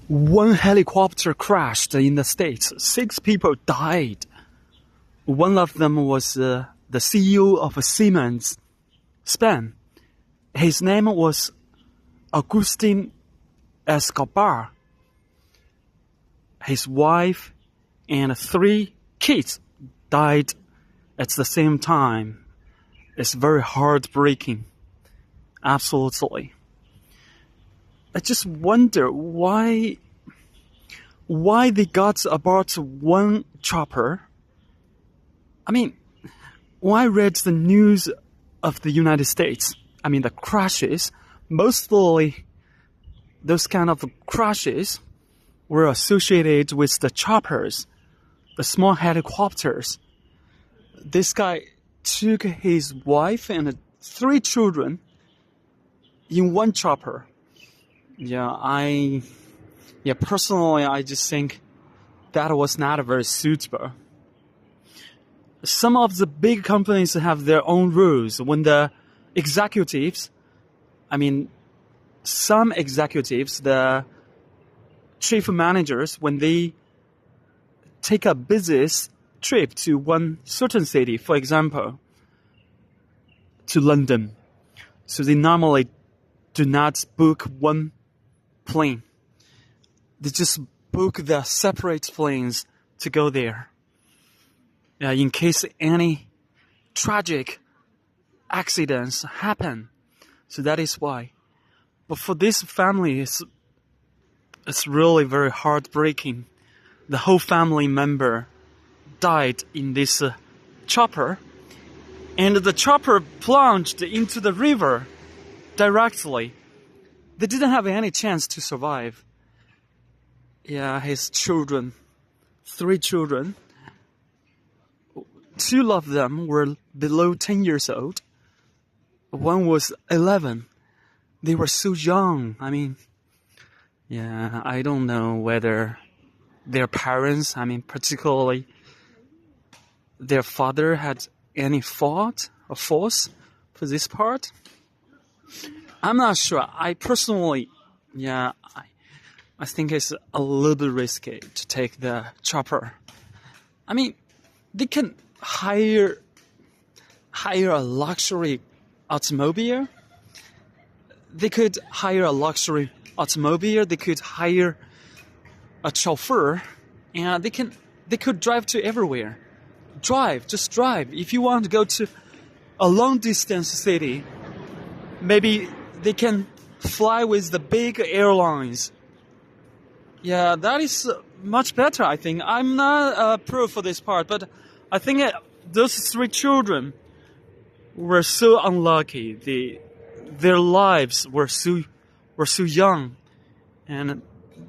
One helicopter crashed in the States. 6 people died. One of them was the CEO of Siemens, Spain. His name was Agustin Escobar. His wife and 3 kids died at the same time. It's very heartbreaking. Absolutely. I just wonder why they got about one chopper. I mean, when I read the news of the United States, the crashes, mostly those kind of crashes were associated with the choppers, the small helicopters. This guy took his wife and 3 children in one chopper. Personally, I just think that was not very suitable. Some of the big companies have their own rules. When the executives, some executives, the chief managers, when they take a business trip to one certain city, for example, to London, so they normally do not book one plane. They just book the separate planes to go there. In case any tragic accidents happen. So that is why. But for this family, it's really very heartbreaking. The whole family member died in this chopper. And the chopper plunged into the river directly. They didn't have any chance to survive. His children, 3 children, 2 of them were below 10 years old. One was 11. They were so young. I don't know whether their parents, particularly their father, had any fault or force for this part. I'm not sure. I personally, I think it's a little bit risky to take the chopper. They can hire a luxury automobile. They could hire a luxury automobile. They could hire a chauffeur, and they could drive to everywhere. Just drive. If you want to go to a long distance city, maybe they can fly with the big airlines. That is much better, I think. I'm not pro for this part, but I think those 3 children were so unlucky. Their lives were so young, and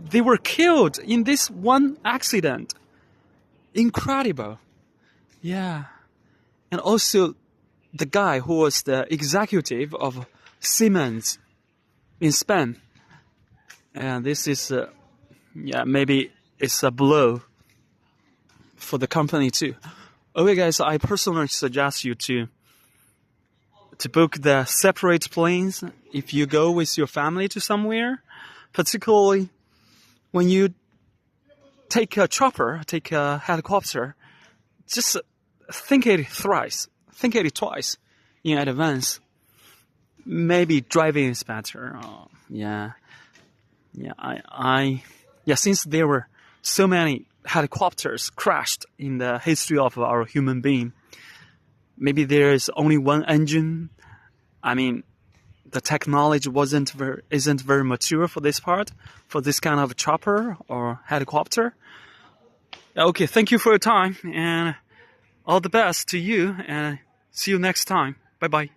they were killed in this one accident. Incredible. And also the guy who was the executive of Siemens in Spain. And this is, maybe it's a blow for the company too. Okay, guys, I personally suggest you to book the separate planes if you go with your family to somewhere, particularly when you take a chopper, take a helicopter. Just think it twice in advance. Maybe driving is better. Since there were so many helicopters crashed in the history of our human being, maybe there is only one engine. The technology isn't very mature for this part, for this kind of chopper or helicopter. Okay, thank you for your time, and all the best to you, and see you next time. Bye-bye.